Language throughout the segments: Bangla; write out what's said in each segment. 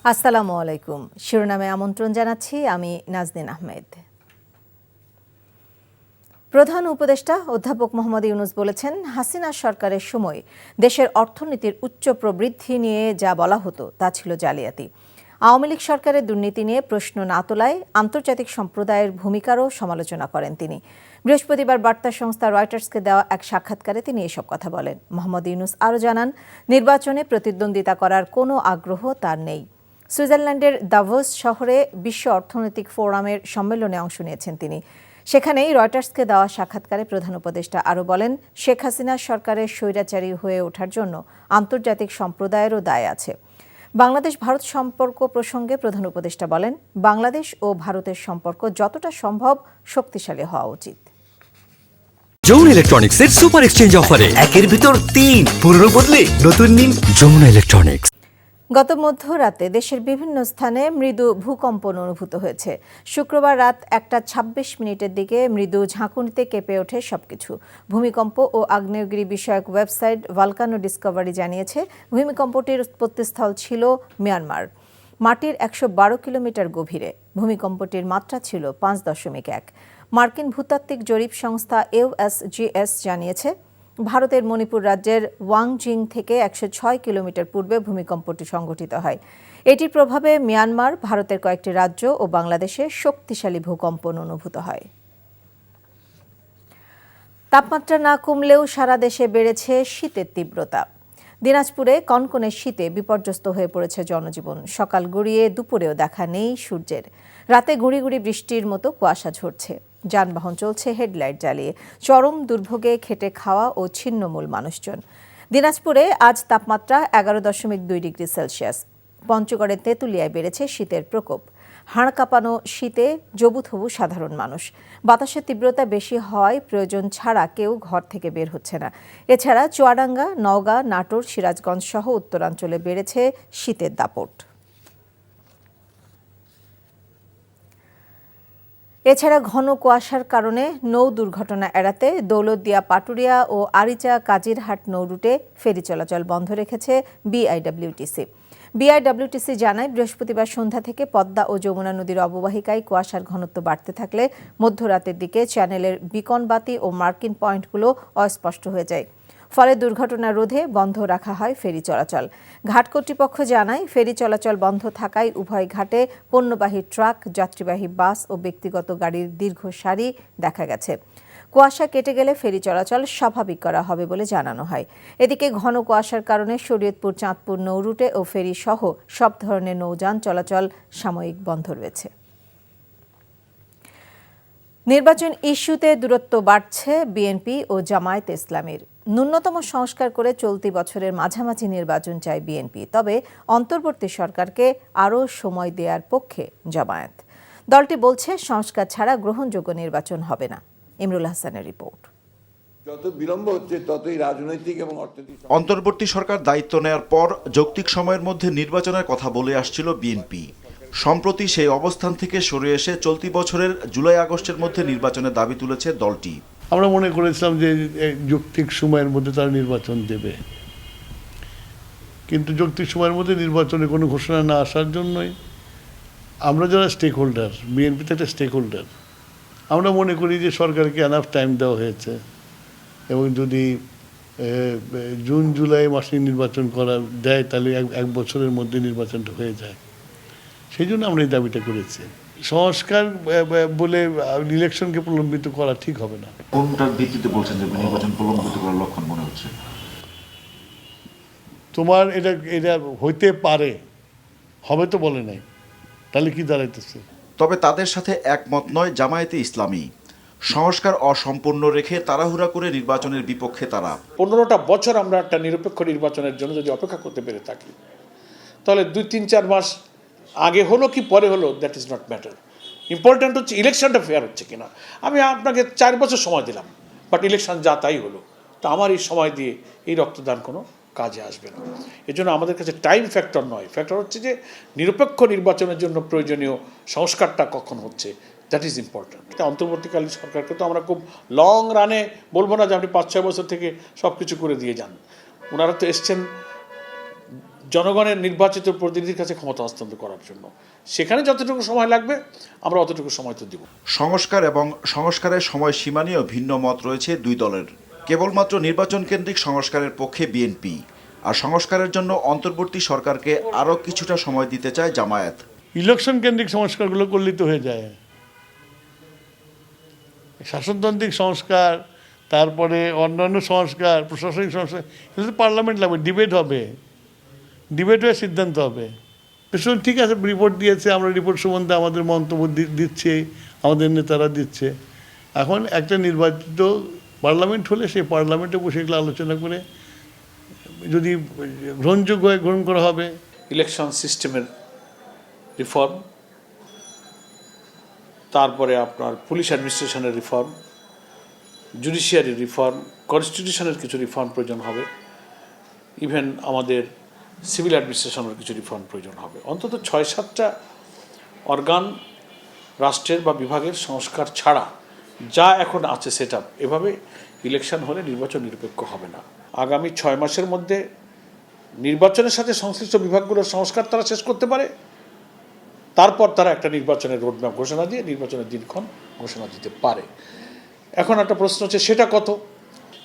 আসসালামু আলাইকুম। শিরোনামে আমন্ত্রণ জানাচ্ছি আমি নাজনীন আহমেদ। প্রধান উপদেষ্টা অধ্যাপক মোহাম্মদ ইউনূস বলেছেন, হাসিনা সরকারের সময় দেশের অর্থনীতির উচ্চ প্রবৃদ্ধি নিয়ে যা বলা হতো তা ছিল জালিয়াতি। আওয়ামী লীগ সরকারের দুর্নীতি নিয়ে প্রশ্ন না তোলায় আন্তর্জাতিক সম্প্রদায়ের ভূমিকারও সমালোচনা করেন তিনি। বৃহস্পতিবার বার্তা সংস্থা রয়টার্সকে দেওয়া এক সাক্ষাৎকারে তিনি এসব কথা বলেন। মোহাম্মদ ইউনূস আরও জানান, নির্বাচনে প্রতিদ্বন্দ্বিতা করার কোনো আগ্রহ তার নেই। সুইজারল্যান্ডের দাভোস শহরে বিশ্ব অর্থনৈতিক ফোরামের সম্মেলনে অংশ নিয়েছেন তিনি। সেখানেই রয়টার্সকে দেওয়া সাক্ষাৎকারে প্রধান উপদেষ্টা আরও বলেন, শেখ হাসিনা সরকারের স্বৈরাচারী হয়ে ওঠার জন্য আন্তর্জাতিক সম্প্রদায়েরও দায় আছে। বাংলাদেশ ভারত সম্পর্ক প্রসঙ্গে প্রধান উপদেষ্টা বলেন, বাংলাদেশ ও ভারতের সম্পর্ক যতটা সম্ভব শক্তিশালী হওয়া উচিত। যমুনা ইলেকট্রনিক্সের সুপার এক্সচেঞ্জ অফারে একের ভিতর ৩ পুরনো বদলে নতুন নিন। যমুনা ইলেকট্রনিক্স। গত মধ্যরাতে দেশের বিভিন্ন স্থানে মৃদু ভূকম্পন অনুভূত হয়েছে। শুক্রবার রাত 1:26 দিকে মৃদু ঝাঁকুনিতে কেঁপে ওঠে সবকিছু। ভূমিকম্প ও আগ্নেয়গিরি বিষয়ক ওয়েবসাইট ভলকানো ডিসকভারি জানিয়েছে, ভূমিকম্পটির উৎপত্তিস্থল ছিল মিয়ানমার, মাটির 112 কিলোমিটার গভীরে। ভূমিকম্পটির মাত্রা ছিল 5.1। মার্কিন ভূতাত্ত্বিক জরিপ সংস্থা USGS জানিয়েছে, ভারতের মণিপুর রাজ্যের ওয়াংজিং থেকে 106 কিলোমিটার পূর্বে ভূমিকম্পটি সংঘটিত হয়। এটির প্রভাবে মিয়ানমার, ভারতের কয়েকটি রাজ্য ও বাংলাদেশে শক্তিশালী ভূকম্পন অনুভূত হয়। তাপমাত্রা না কমলেও সারা দেশে বেড়েছে শীতের তীব্রতা। দিনাজপুরে কনকনে শীতে বিপর্যস্ত হয়ে পড়েছে জনজীবন। সকাল গড়িয়ে দুপুরেও দেখা নেই সূর্যের। রাতে গুঁড়ি গুঁড়ি বৃষ্টির মতো কুয়াশা ঝরছে। যানবাহন চলছে হেডলাইট জ্বালিয়ে। চরম দুর্ভোগে খেটে খাওয়া ও ছিন্নমূল মানুষজন। দিনাজপুরে আজ তাপমাত্রা 11.2 ডিগ্রি সেলসিয়াস। পঞ্চগড়ে তেঁতুলিয়ায় বেড়েছে শীতের প্রকোপ। হাড় কাঁপানো শীতে জবুথবু সাধারণ মানুষ। বাতাসের তীব্রতা বেশি হওয়ায় প্রয়োজন ছাড়া কেউ ঘর থেকে বের হচ্ছে না। এছাড়া চুয়াডাঙ্গা, নওগাঁ, নাটোর, সিরাজগঞ্জ সহ উত্তরাঞ্চলে বেড়েছে শীতের দাপট। এছাড়া ঘন কুয়াশার কারণে নৌ দুর্ঘটনা এড়াতে দৌলতদিয়া, পাটুরিয়া ও আরিচা কাজিরহাট নৌ রুটে ফেরি চলাচল বন্ধ রেখেছে বিআইডব্লিউটিসি। বিআইডব্লিউটিসি জানায়, বৃহস্পতিবার সন্ধ্যা থেকে পদ্মা ও যমুনা নদীর অববাহিকায় কুয়াশার ঘনত্ব বাড়তে থাকলে মধ্যরাতের দিকে চ্যানেলের বিকন বাতি ও মার্কিং পয়েন্টগুলো অস্পষ্ট হয়ে যায়। ফলে দুর্ঘটনা রোধে বন্ধ রাখা হয় ফেরি চলাচল। ঘাট কর্তৃপক্ষ জানায়, ফেরি চলাচল বন্ধ থাকায় উভয় ঘাটে পণ্যবাহী ট্রাক, যাত্রীবাহী বাস ও ব্যক্তিগত গাড়ির দীর্ঘ সারি দেখা গেছে। কুয়াশা কেটে গেলে ফেরি চলাচল স্বাভাবিক করা হবে বলে জানানো হয়। এদিকে ঘন কুয়াশার কারণে শরীয়তপুর, চাঁদপুর নৌ রুটে ও ফেরি সহ সব ধরনের নৌযান চলাচল সাময়িক বন্ধ রয়েছে। নির্বাচন ইস্যুতে দূরত্ব বাড়ছে বিএনপি ও জামায়াতে ইসলামীর। ন্যূনতম সংস্কার করে চলতি বছরের মাঝামাঝি নির্বাচন চায় বিএনপি, তবে অন্তর্বর্তী সরকারকে আরও সময় দেওয়ার পক্ষে জামায়াত। দলটি বলছে, সংস্কার ছাড়া গ্রহণযোগ্য নির্বাচন হবে না। ইমরুল হাসানের রিপোর্ট। যত বিলম্ব হচ্ছে ততই রাজনৈতিক এবং অর্থনৈতিক। অন্তর্বর্তী সরকার দায়িত্ব নেয়ার পর যৌক্তিক সময়ের মধ্যে নির্বাচনের কথা বলে আসছিল বিএনপি। সম্প্রতি সেই অবস্থান থেকে সরে এসে চলতি বছরের জুলাই-আগস্টের মধ্যে নির্বাচনের দাবি তুলেছে দলটি। আমরা মনে করেছিলাম যে যৌক্তিক সময়ের মধ্যে তারা নির্বাচন দেবে, কিন্তু যৌক্তিক সময়ের মধ্যে নির্বাচনে কোনো ঘোষণা না আসার জন্যই আমরা যারা স্টেক হোল্ডার, বিএনপি তো একটা স্টেক হোল্ডার, আমরা মনে করি যে সরকারকে এনাফ টাইম দেওয়া হয়েছে এবং যদি জুন জুলাই মাসে নির্বাচন করা দেয় তাহলে এক বছরের মধ্যে নির্বাচনটা হয়ে যায়। সেই জন্য আমরা এই দাবিটা করেছি। সংস্কার বলে ইলেকশনকে প্রলম্বিত করা ঠিক হবে না। কোনটার ভিত্তিতে বলছেন যে নির্বাচন প্রলম্বিত করার লক্ষণ মনে হচ্ছে? তোমার এটা হইতে পারে, হবে তো বলে নাই, তাহলে কি দাঁড়াইতেছে? তবে তাদের সাথে একমত নয় জামায়াতে ইসলামী। সংস্কার অসম্পূর্ণ রেখে তাড়াহুড়া করে নির্বাচনের বিপক্ষে তারা। 15টা বছর আমরা একটা নিরপেক্ষ নির্বাচনের জন্য যদি অপেক্ষা করতে পেরে থাকি, তাহলে 2-3-4 মাস আগে হলো কি পরে হলো, that is not matter. Important হচ্ছে ইলেকশনটা ফেয়ার হচ্ছে কিনা। আমি আপনাকে 4 বছর সময় দিলাম, বাট ইলেকশন যা তাই হলো, তো আমার এই সময় দিয়ে এই রক্তদান কোনো কাজে আসবে না। এজন্য আমাদের কাছে টাইম ফ্যাক্টর নয়, ফ্যাক্টর হচ্ছে যে নিরপেক্ষ নির্বাচনের জন্য প্রয়োজনীয় সংস্কারটা কখন হচ্ছে, দ্যাট ইজ ইম্পর্ট্যান্ট। অন্তর্বর্তীকালীন সরকারকে তো আমরা খুব লং রানে বলবো না যে আপনি 5-6 বছর থেকে সব কিছু করে দিয়ে যান। ওনারা তো এসছেন জনগণের নির্বাচিত প্রতিনিধির কাছে ক্ষমতা হস্তান্তর করার জন্য। সেখানে যতটুকু সময় লাগবে আমরা অতটুকু সময় তো দিব। সংস্কার এবং সংস্কারের সময়সীমা নিয়েও ভিন্ন মত রয়েছে দুই দলের। কেবলমাত্র নির্বাচন কেন্দ্রিক সংস্কারের পক্ষে বিএনপি, আর সংস্কারের জন্য অন্তর্বর্তী সরকারকে আরও কিছুটা সময় দিতে চায় জামায়াত। ইলেকশন কেন্দ্রিক সংস্কারগুলো করলেই তো হয়ে যায়। শাসনতান্ত্রিক সংস্কার, তারপরে অন্যান্য সংস্কার, প্রশাসনিক সংস্কার, এগুলো পার্লামেন্ট লাগবে, ডিবেট হবে, ডিবেট হয়ে সিদ্ধান্ত হবে। ঠিক আছে, রিপোর্ট দিয়েছে, আমরা রিপোর্ট সম্বন্ধে আমাদের মন্তব্য দিচ্ছে, আমাদের নেতারা দিচ্ছে। এখন একটা নির্বাচিত পার্লামেন্ট হলে সেই পার্লামেন্টে বসে এগুলো আলোচনা করে যদি গ্রহণযোগ্য হয় গ্রহণ করা হবে। ইলেকশন সিস্টেমের রিফর্ম, তারপরে আপনার পুলিশ অ্যাডমিনিস্ট্রেশনের রিফর্ম, জুডিশিয়ারি রিফর্ম, কনস্টিটিউশনের কিছু রিফর্ম প্রয়োজন হবে, ইভেন আমাদের সিভিল অ্যাডমিনিস্ট্রেশনের কিছু রিফর্ম প্রয়োজন হবে। অন্তত ৬-৭টা অর্গান রাষ্ট্রের বা বিভাগের সংস্কার ছাড়া যা এখন আছে সেট আপ, এভাবে ইলেকশন হলে নির্বাচন নিরপেক্ষ হবে না। আগামী ৬ মাসের মধ্যে নির্বাচনের সাথে সংশ্লিষ্ট বিভাগগুলোর সংস্কার তারা শেষ করতে পারে, তারপর তারা একটা নির্বাচনের রোডম্যাপ ঘোষণা দিয়ে নির্বাচনের দিনক্ষণ ঘোষণা দিতে পারে। এখন একটা প্রশ্ন হচ্ছে সেটা কত,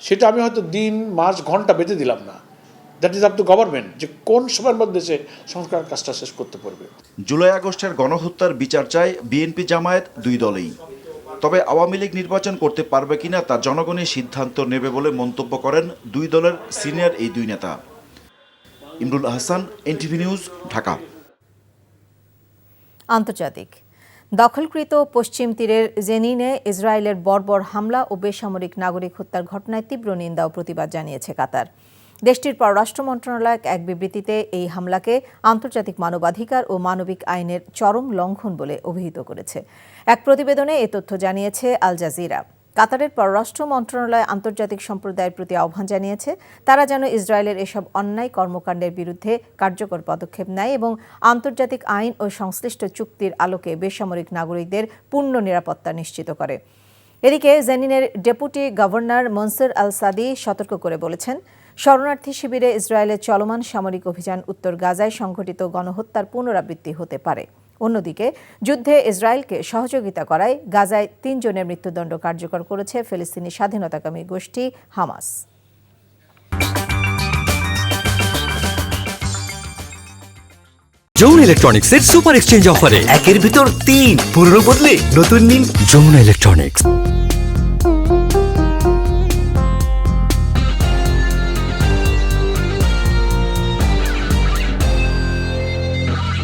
সেটা আমি হয়তো দিন, মাস, ঘন্টা বেঁধে দিলাম না। That is up to government, যে কোন সময়ের মধ্যে সে সংস্কার কাজটা শেষ করতে পারবে। জুলাই আগস্টের গণহত্যার বিচার চায় বিএনপি জামায়াত দুই দলেই। তবে আওয়ামী লীগ নির্বাচন করতে পারবে কিনা তা জনগণই সিদ্ধান্ত নেবে বলে মন্তব্য করেন দুই দলের সিনিয়র এই দুই নেতা। Imrul Ahsan, NTV news, Dhaka. আন্তর্জাতিক। দখলকৃত পশ্চিম তীরের জেনিনে ইসরায়েলের বর্বর হামলা ও বেসামরিক নাগরিক হত্যার ঘটনায় তীব্র নিন্দা ও প্রতিবাদ জানিয়েছে কাতার। দেশটির পররাষ্ট্র মন্ত্রণালয় এক বিবৃতিতে এই হামলাকে আন্তর্জাতিক মানবাধিকার ও মানবিক আইনের চরম লঙ্ঘন বলে অভিহিত করেছে। এক প্রতিবেদনে এ তথ্য জানিয়েছে আল জাজিরা। কাতারের পররাষ্ট্র মন্ত্রণালয় আন্তর্জাতিক সম্প্রদায়ের প্রতি আহ্বান জানিয়েছে তারা যেন ইসরায়েলের এসব অন্যায় কর্মকাণ্ডের বিরুদ্ধে কার্যকর পদক্ষেপ নেয় এবং আন্তর্জাতিক আইন ও সংশ্লিষ্ট চুক্তির আলোকে বেসামরিক নাগরিকদের পূর্ণ নিরাপত্তা নিশ্চিত করে। এদিকে জেনিনের ডেপুটি গভর্নর মনসুর আল সাদি সতর্ক করে বলেছেন, শরণার্থী শিবিরে ইসরায়েলের চলমান সামরিক অভিযান উত্তর গাজায় সংঘটিত গণহত্যার পুনরাবৃত্তি হতে পারে। অন্যদিকে যুদ্ধে ইসরায়েলকে সহযোগিতা করায় গাজায় ৩ জনের মৃত্যুদণ্ড কার্যকর করেছে ফিলিস্তিনি স্বাধীনতাকামী গোষ্ঠী হামাস। যমুনা ইলেকট্রনিক্সের সুপার এক্সচেঞ্জ অফারে 1-এর ভিতর 3, পুরনো বদলে নতুন নিন। যমুনা ইলেকট্রনিক্স।